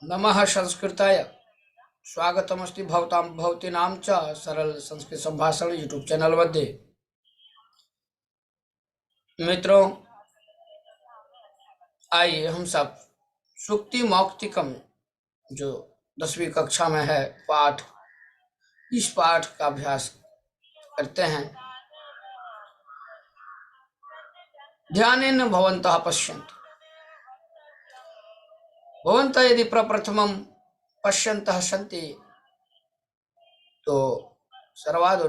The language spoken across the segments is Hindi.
नमः संस्कृताय स्वागतमस्ति भवतां भवतीनां च सरल संस्कृत संभाषण यूट्यूब चैनल मध्ये। मित्रों, आइए हम सब सुक्ति मौक्तिकम जो 10वीं कक्षा में है पाठ, इस पाठ का अभ्यास करते हैं। ध्यानेन भवन्तः पश्यन्तु। भवन्तः यदि प्रप्रथमं पश्यन्तः सन्ति तो सर्वादौ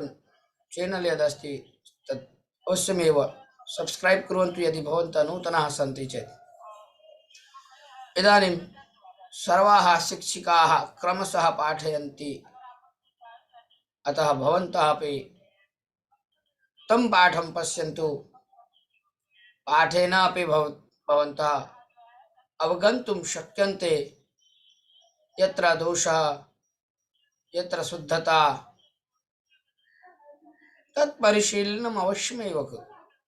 चैनल यदस्ति तत् अवश्यमेव सब्स्क्राइब कुर्वन्तु यदि भवन्तः नूतनाः सन्ति चेत्। इदानीं सर्वाः शिक्षिकाः क्रमशः पाठयन्ति, अतः भवन्तः अपि तं पाठं पश्यन्तु। पाठेन अपि भवन्तः अवगन्तुं शक्यन्ते यत्र दोषः यत्र शुद्धता, तत् परिशीलनम् अवश्यमेव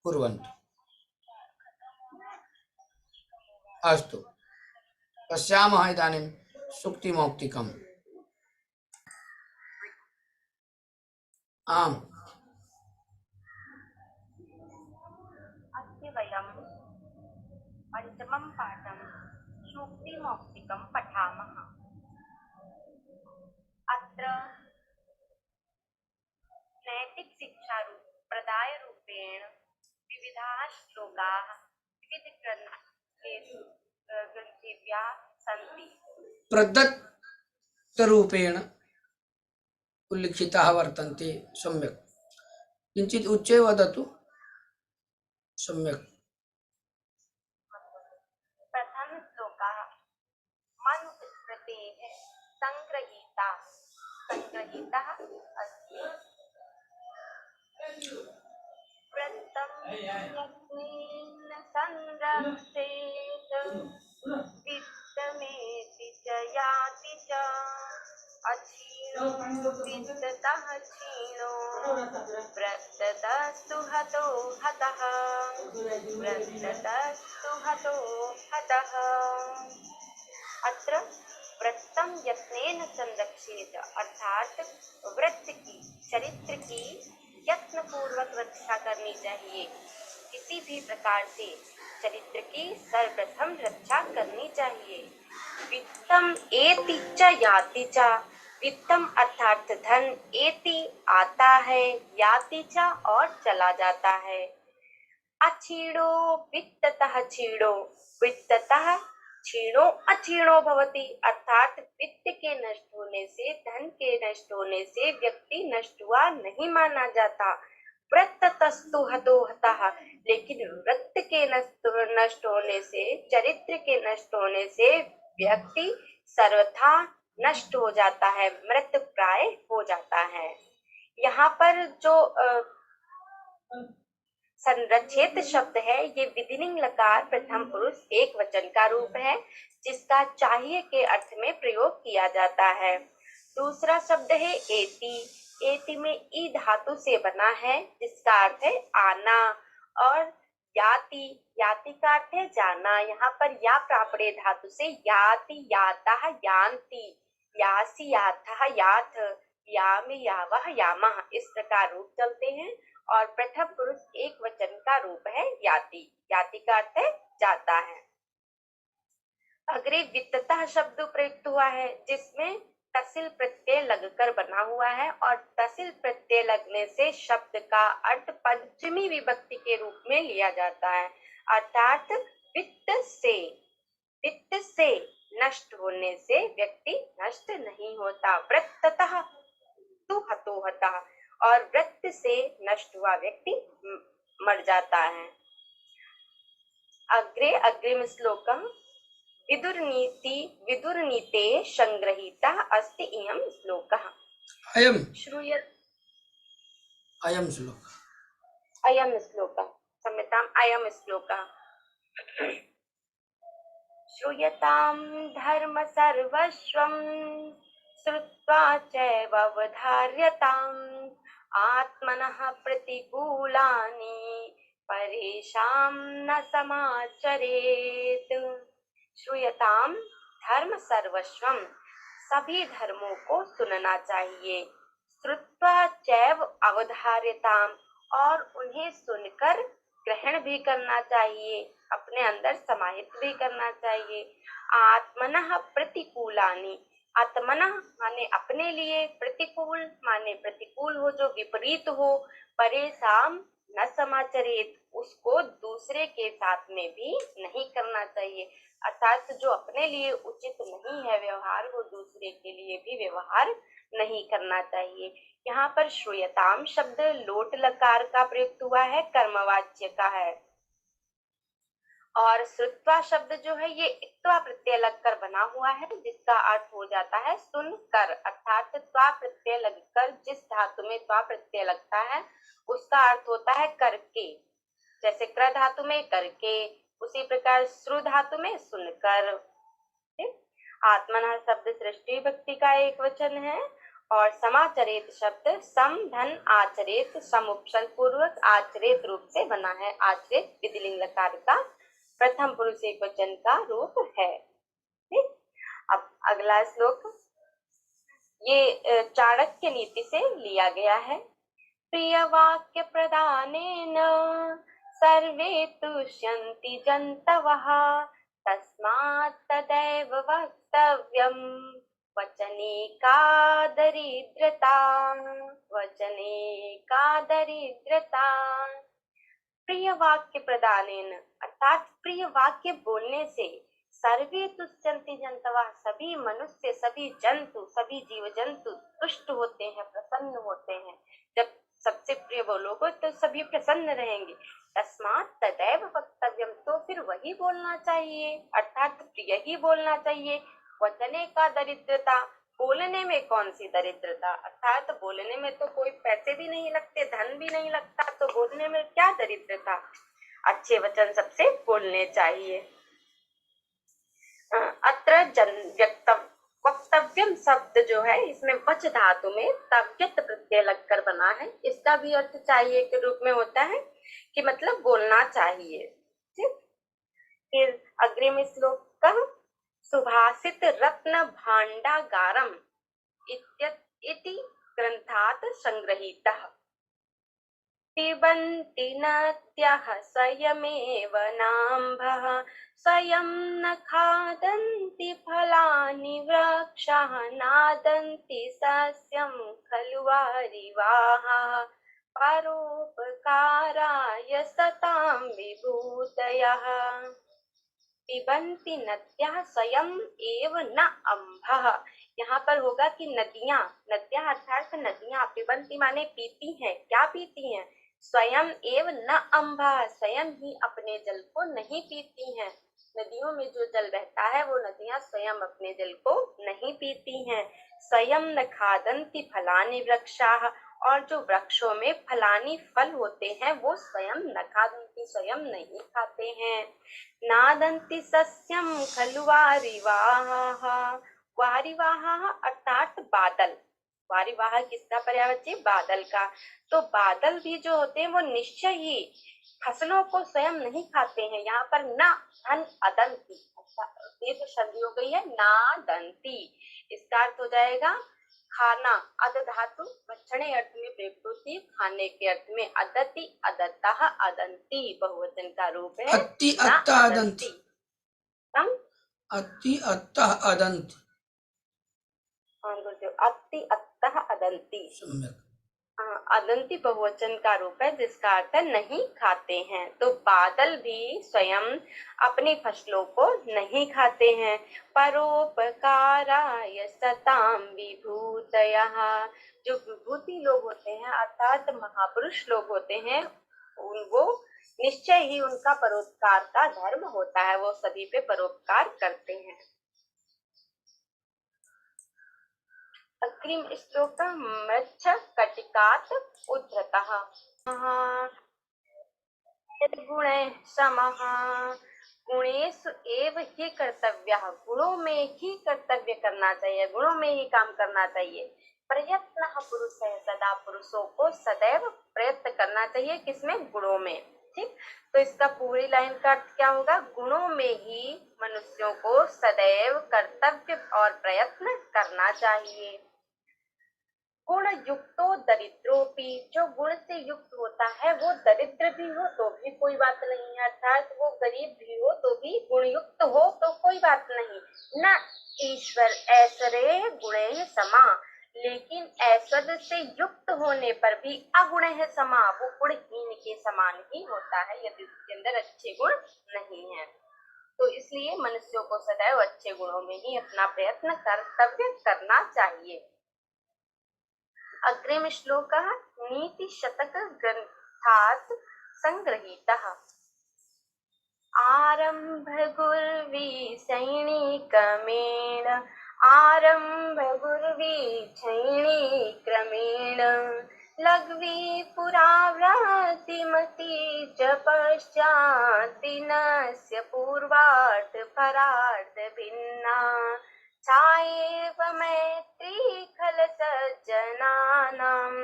कुर्वन्तु। अस्तु, पश्यामः इदानीं सुक्तिमौक्तिकम्। आम्, अद्य वयं पञ्चमं पाठं सूक्तिमौक्तिकं पठामः। अत्र नैतिकशिक्षाप्रदायरूपेण विविधाः श्लोकाः विविधग्रन्थेषु ग्रन्थेभ्यः सन्ति। प्रदत्तरूपेण उल्लिखिताः वर्तन्ते। सम्यक्, किञ्चित् उच्चे वदतु। सम्यक्। प्रथमश्लोकः मनुस्मृतेः संग्रहीतः अस्ति। व्रतं यस्मिन् संरक्षेत वित्तमेति च याति च अक्षीणो वित्ततः क्षीणो व्रततस्तु हतो हतः व्रततस्तु हतो हतः। अत्र व्रतम यत्नेन संरक्षेत अर्थात व्रत की, चरित्र की यत्नपूर्वक रक्षा करनी चाहिए। किसी भी प्रकार से चरित्र की सर्वप्रथम रक्षा करनी चाहिए। वित्तम एति च याति च, वित्तम अर्थात धन, एति आता है, याति च और चला जाता है। अक्षीणो वित्ततः क्षीणो, वित्ततः क्षीणो अक्षीणो भवति, अर्थात वित्त के नष्ट होने से, धन के नष्ट होने से व्यक्ति नष्ट हुआ नहीं माना जाता। व्रततस्तु हतो हतः, लेकिन व्रत के नष्ट होने से, चरित्र के नष्ट होने से व्यक्ति सर्वथा नष्ट हो जाता है, मृत प्राय हो जाता है। यहाँ पर जो संरक्षित शब्द है, ये विधिलिंग लकार प्रथम पुरुष एक वचन का रूप है, जिसका चाहिए के अर्थ में प्रयोग किया जाता है। दूसरा शब्द है एति। एति में ई धातु से बना है, जिसका अर्थ है आना। और याति, याति का अर्थ है जाना। यहाँ पर या प्रापड़े धातु से याति याता यान्ति, यासी याथा याथ, यामि यावह यामः, इस प्रकार रूप चलते हैं। और प्रथम पुरुष एक वचन का रूप है याति। याति का अर्थ है जाता है। अग्रे वित्ततः शब्द प्रयुक्त हुआ है, जिसमें तसिल प्रत्यय लगकर बना हुआ है, और तसिल प्रत्यय लगने से शब्द का अर्थ पंचमी विभक्ति के रूप में लिया जाता है, अर्थात वित्त से नष्ट होने से व्यक्ति नष्ट नहीं होता। व्रततः तु हतो हतः, और व्रत से नष्ट हुआ व्यक्ति मर जाता है। अग्रे अग्रिम श्लोकम विदुर्नीते संग्रहीतः अस्ति इयं श्लोकः। अयं अयं श्लोकः क्षम्यताम्, अयं श्लोकः श्रूयतां धर्म सर्वस्वं श्रुत्वा चैववधार्यताम् आत्मनः प्रतिकूलानि परेषां न समाचरेत्। श्रूयताम धर्म सर्वस्वम, सभी धर्मों को सुनना चाहिए। श्रुत्वा चैव अवधार्यताम, और उन्हें सुनकर ग्रहण भी करना चाहिए, अपने अंदर समाहित भी करना चाहिए। आत्मनः प्रतिकूलानि, आत्मनः माने अपने लिए, प्रतिकूल माने प्रतिकूल हो, जो विपरीत हो, परेशान न समाचरित, उसको दूसरे के साथ में भी नहीं करना चाहिए। अर्थात जो अपने लिए उचित नहीं है व्यवहार, वो दूसरे के लिए भी व्यवहार नहीं करना चाहिए। यहाँ पर श्रूयताम शब्द लोट लकार का प्रयुक्त हुआ है, कर्मवाच्य का है। और श्रुत्वा शब्द जो है ये त्वा प्रत्यय लगकर बना हुआ है, जिसका अर्थ हो जाता है सुनकर। अर्थात त्वा प्रत्यय लगकर जिस धातु में त्वा प्रत्यय लगता है उसका अर्थ होता है करके। जैसे क्र धातु में करके, उसी प्रकार श्रु धातु में सुनकर। आत्मना शब्द सृष्टि व्यक्ति का एक वचन है, और समाचरित शब्द सम धन आचरित समुपसर्ग पूर्वक आचरित रूप से बना है। आचरित विधिलिंग लकार का प्रथम पुरुष एक वचन का रूप है। अब अगला श्लोक ये चाणक्य नीति से लिया गया है। प्रिय वाक्य प्रदानेन सर्वे तुष्यन्ति जन्तवः, तस्मात् तदैव वक्तव्यम् वचने का दरिद्रता, वचने का दरिद्रता। प्रिय वाक्य प्रदानेन, अर्थात प्रिय वाक्य बोलने से सर्वे तुष्यन्ति जन्तवः, सभी मनुष्य, सभी जंतु, सभी जीव जंतु तुष्ट होते हैं, प्रसन्न होते हैं। जब सबसे प्रिय बोलोगे तो सभी प्रसन्न रहेंगे। तस्मात् तदैव वक्तव्यम, तो फिर वही बोलना चाहिए, अर्थात प्रिय ही बोलना चाहिए। वचने का दरिद्रता, बोलने में कौन सी दरिद्रता, अर्थात बोलने में तो कोई पैसे भी नहीं लगते, धन भी नहीं लगता, तो बोलने में क्या दरिद्रता। अच्छे वचन सबसे बोलने चाहिए। अत्र वक्तव्यम शब्द जो है इसमें वच धातु में तव्यत प्रत्यय लगकर बना है। इसका भी अर्थ चाहिए के रूप में होता है कि मतलब बोलना चाहिए। ठीक, फिर अग्रिम श्लोक का सुभाषित रत्न भांडागारम इति ग्रंथात् संग्रहीतः। पिबन्ति नद्यः स्वयमेव नाम्भः, स्वयं न खादन्ति फलानि वृक्षाः, नादन्ति सस्यं खलु वारिवाः, परोपकाराय सतां विभूतयः। पिबन्ति नद्यः स्वयं एव न अम्भः, यहाँ पर होगा कि नदियां, नद्यां अर्थात नदियां, पिबन्ति माने पीती हैं, क्या पीती हैं, स्वयं एव न अम्भः, स्वयं ही अपने जल को नहीं पीती हैं। नदियों में जो जल बहता है वो नदियां स्वयं अपने जल को नहीं पीती हैं। स्वयं न खादन्ति फलानि वृक्षाः, और जो वृक्षों में फलानी फल होते हैं वो स्वयं न खादन्ति, स्वयं नहीं खाते हैं। नादन्ति सस्यम खलु वारिवाः, वारिवाह अर्थात बादल, वारिवाह किसका पर्यायवाची, बादल का। तो बादल भी जो होते हैं वो निश्चय ही फसलों को स्वयं नहीं खाते हैं। यहाँ पर ना धन अदंती, दीर्घ संधि हो गई है, ना दंती, इसका अर्थ हो जाएगा खाना। अद धातु भक्षणे अर्थ में प्रयुक्त होती है, खाने के अर्थ में। अदति अदत्तः अदंती बहुवचन का रूप है। अति अत्तः अदंति, अति अत्तः अदंति, अति अत्तः अदंती, अदंती बहुवचन का रूप है जिसका अर्थ नहीं खाते हैं। तो बादल भी स्वयं अपनी फसलों को नहीं खाते हैं। परोपकाराय सतां विभूतयः, जो विभूति लोग होते हैं अर्थात महापुरुष लोग होते हैं, वो निश्चय ही उनका परोपकार का धर्म होता है, वो सभी पे परोपकार करते हैं। अग्रिम श्लोक मृच्छ कटिकात् उद्धृतः। गुणे समः, गुणेषु एव हि कर्तव्यः, गुणों में ही कर्तव्य करना चाहिए, गुणों में ही काम करना चाहिए। प्रयत्न पुरुष है, सदा पुरुषों को सदैव प्रयत्न करना चाहिए, किसमें, गुणों में। ठीक, तो इसका पूरी लाइन का अर्थ क्या होगा? गुणों में ही मनुष्यों को सदैव कर्तव्य और प्रयत्न करना चाहिए। गुण युक्तो दरिद्रोपि, जो गुण से युक्त होता है वो दरिद्र भी हो तो भी कोई बात नहीं है, अर्थात वो गरीब भी हो तो भी गुण युक्त हो तो कोई बात नहीं। न ईश्वर ऐश्वर्य गुणे समा, लेकिन ऐश्वर्य से युक्त होने पर भी अगुण है समा, वो गुणहीन के समान ही होता है यदि उसके अंदर अच्छे गुण नहीं है। तो इसलिए मनुष्यों को सदैव अच्छे गुणों में ही अपना प्रयत्न कर्तव्य करना चाहिए। अग्रिम श्लोकः नीतिशतक ग्रन्थात् संगृहीतः। आरम्भ गुर्वी सैनिकमेण, आरम्भ गुर्वी सैनिक्रमेण, लघ्वी पुराव्रतिमती च पश्चात् दिनस्य पूर्वार्ध परार्ध भिन्ना, छायेव मैत्री खल सज्जनानाम्।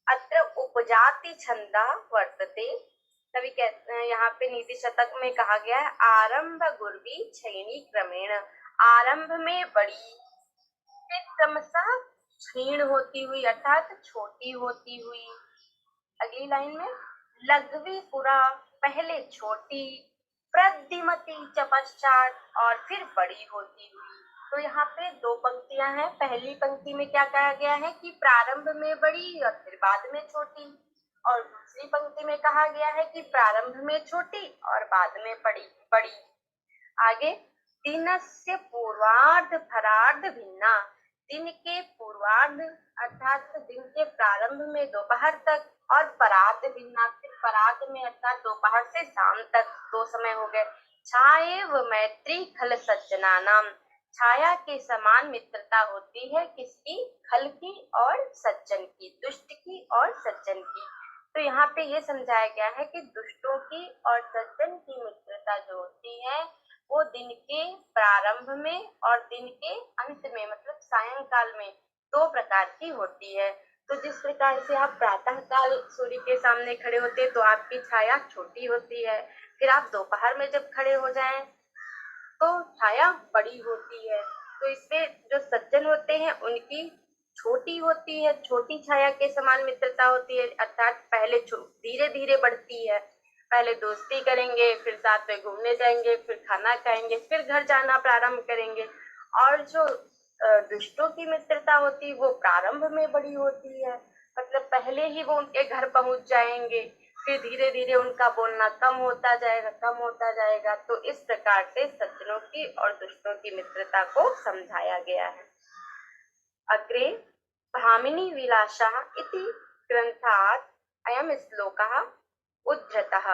अत्र उपजाति छंदा वर्तते, तभी कहते हैं यहाँ पे नीति शतक में कहा गया है आरंभ गुर्वी क्षीणी क्रमेण, आरंभ में बड़ी, फिर क्रमशः क्षीण होती हुई अर्थात छोटी होती हुई। अगली लाइन में लघ्वी पुरा, पहले छोटी, प्रद्युमती च पश्चात, और फिर बड़ी होती हुई। तो यहाँ पे दो पंक्तियां हैं, पहली पंक्ति में क्या कहा गया है कि प्रारंभ में बड़ी और फिर बाद में छोटी, और दूसरी पंक्ति में कहा गया है कि प्रारंभ में छोटी और बाद में बड़ी। आगे दिनस्य पूर्वार्ध परार्ध भिन्ना, दिन के पूर्वार्ध अर्थात दिन के प्रारंभ में दोपहर तक, और परार्ध भिन्ना, फिर परार्ध में अर्थात दोपहर से शाम तक, दो समय हो गए। छाये व मैत्री खल सज्जनानाम, छाया के समान मित्रता होती है किसकी? खल की और सज्जन की, दुष्ट की और सज्जन की। तो यहाँ पे ये समझाया गया है कि दुष्टों की और सज्जन की मित्रता जो होती है वो दिन के प्रारंभ में और दिन के अंत में मतलब सायंकाल में दो प्रकार की होती है। तो जिस प्रकार से आप प्रातः काल सूर्य के सामने खड़े होते हैं तो आपकी छाया छोटी होती है, फिर आप दोपहर में जब खड़े हो जाएं तो छाया बड़ी होती है। तो इसमें जो सज्जन होते हैं उनकी छोटी होती है, छोटी छाया के समान मित्रता होती है, अर्थात पहले धीरे धीरे बढ़ती है, पहले दोस्ती करेंगे, फिर साथ में घूमने जाएंगे, फिर खाना खाएंगे, फिर घर जाना प्रारंभ करेंगे। और जो दुष्टों की मित्रता होती है वो प्रारंभ में बड़ी होती है, मतलब पहले ही वो उनके घर पहुंच जाएंगे, फिर धीरे धीरे उनका बोलना कम होता जाएगा। तो इस प्रकार से सज्जनों की और दुष्टों की मित्रता को समझाया गया है। अग्रे भामिनी विलासा इति ग्रंथात् अयं श्लोकः उद्धृतः।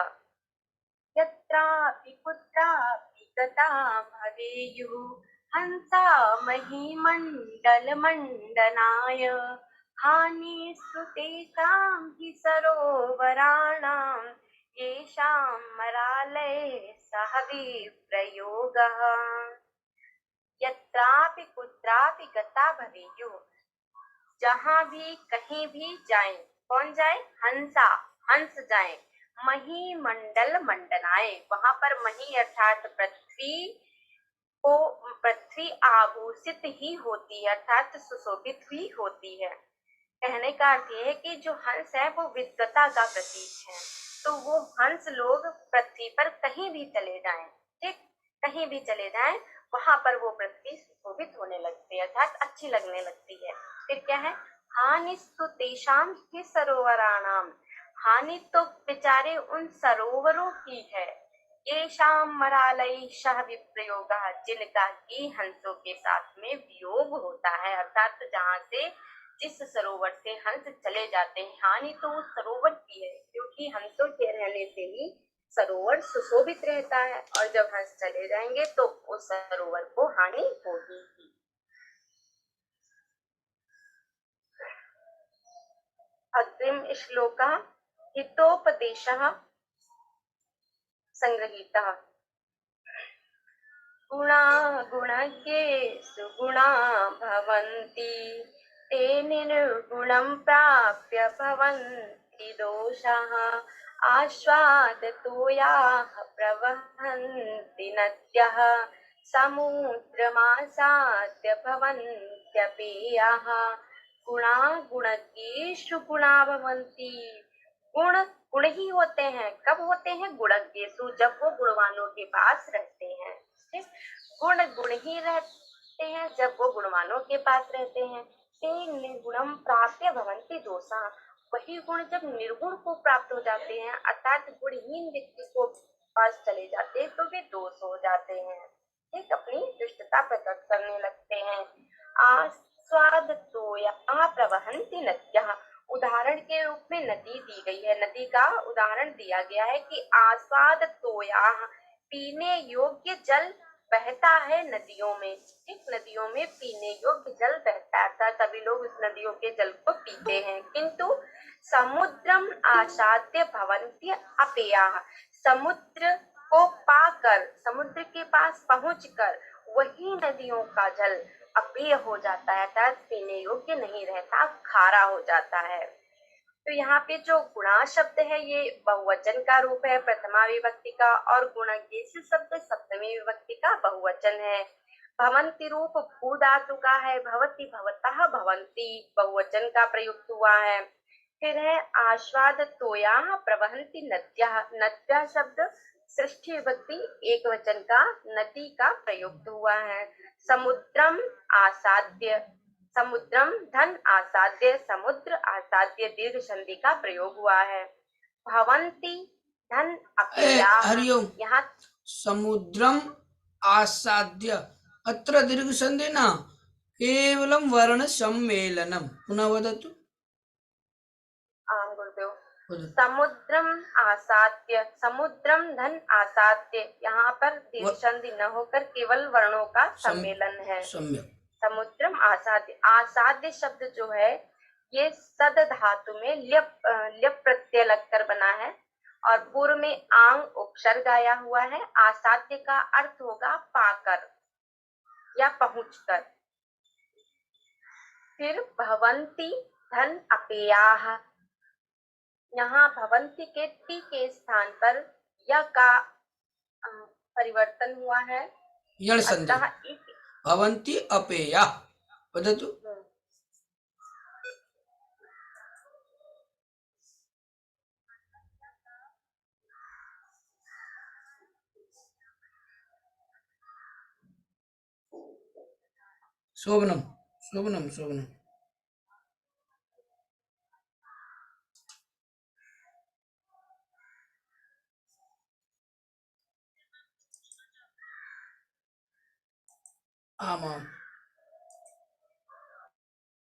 यत्रापि कुत्रापि गता भवेयुः हंसा महीमण्डलमण्डनाय, हानिस्तु तेषां हि सरोवराणां, येषां मरालये सह विप्रयोगः। यत्रापि कुत्रापि गता भवेयुः, जहाँ भी कहीं भी जाएं, कौन जाए? हंसा, हंस जाए। मही मंडल मंडनाए, वहां पर मही अर्थात पृथ्वी आभूषित ही होती है अर्थात सुशोभित हुई होती है। कहने का अर्थ है कि जो हंस है वो विद्वता का प्रतीक है, तो वो हंस लोग पृथ्वी पर कहीं भी चले जाएं, ठीक, कहीं भी चले जाएं वहां पर वो पृथ्वी सुशोभित होने लगती है अर्थात अच्छी लगने लगती है। फिर क्या है? हानिस्तु तेषां हि सरोवराणाम, हानि तो बेचारे उन सरोवरों की है। येषां मरालय सह विप्रयोगः, जिनका की हंसों के साथ में वियोग होता है, अर्थात जहाँ से जिस सरोवर से हंस चले जाते हैं, हानि तो उस सरोवर की है क्योंकि हंसों के रहने से ही सरोवर सुशोभित रहता है, और जब हंस चले जाएंगे तो उस सरोवर को हानि होगी। अग्रिम श्लोकः हितोपदेशः संग्रहीतः। गुणा गुणज्ञेषु गुणा भवन्ति, ते निर्गुणं प्राप्य भवन्ति दोषाः, आश्वादतोयाः प्रवहन्ति नद्यः समुद्रमासाद्य भवन्त्यपेयाः गुणा गुणज्ञेषु गुणा भवन्ति। गुण गुण ही होते हैं, कब होते हैं? गुणज्ञेषु, जब वो गुणवानों के पास रहते हैं। ठीक? गुण गुण ही रहते हैं जब वो गुणवानों के पास रहते हैं। ते निर्गुणम प्राप्य भवन्ति दोषा, वही गुण जब निर्गुण को प्राप्त हो जाते हैं अर्थात गुणहीन व्यक्ति को पास चले जाते हैं तो वे दोष हो जाते हैं। ठीक? अपनी दुष्टता प्रकट करने लगते हैं। आस्वाद तोया प्रवहन्ति नद्यः, उदाहरण के रूप में नदी दी गई है। नदी का उदाहरण दिया गया है कि आस्वाद तोया, पीने योग्य जल बहता है नदियों में। ठीक? नदियों में पीने योग्य जल बहता है, सभी लोग उस नदियों के जल को पीते हैं। किंतु समुद्रम आसाद्य भवन्ति अपेयाः, समुद्र को पाकर, समुद्र के पास पहुंचकर वही नदियों का जल अपेय हो जाता है, अर्थात पीने योग्य नहीं रहता, खारा हो जाता है। तो यहाँ पे जो गुणा शब्द है ये बहुवचन का रूप है प्रथमा विभक्ति का, और गुणज्ञेषु शब्द सप्तमी विभक्ति का बहुवचन है। भवन्ति रूप भू धातु का है, भवति भवतः भवन्ति बहुवचन का प्रयुक्त हुआ है। फिर है आस्वाद तोया प्रवहन्ति नद्यः, नद्यः शब्द षष्ठी विभक्ति एक वचन का नदी का प्रयुक्त हुआ है। समुद्रम आसाद्य, समुद्रम धन आसाद्य, समुद्र आसाद्य दीर्घ संधि का प्रयोग हुआ है। भवन्ति धन अपेयाः, हरिओम। यहाँ समुद्रम आसाद्य, अत्र दीर्घ संधि न केवलं वर्ण सम्मेलनम। पुनः वदतु। गुरुदेव, वदतु। समुद्रम आसाद्य, समुद्रम धन आसाद्य, यहाँ पर दीर्घ संधि न होकर केवल वर्णों का सम्मेलन है। सम्यक। समुद्रम आसाद्य, आसाद्य शब्द जो है ये सद धातु में ल्यप प्रत्यय लगकर बना है और पूर्व में आंग उपसर्ग आया हुआ है। आसाद्य का अर्थ होगा पाकर या पहुंचकर। फिर भवन्ति धन अपेयाः, यहाँ भवन्ति के टी के स्थान पर य का परिवर्तन हुआ है। यण संधि। अतः भवन्ति अपेयाः। वदतु। शोभनम शोभनम शोभनम। आमाम।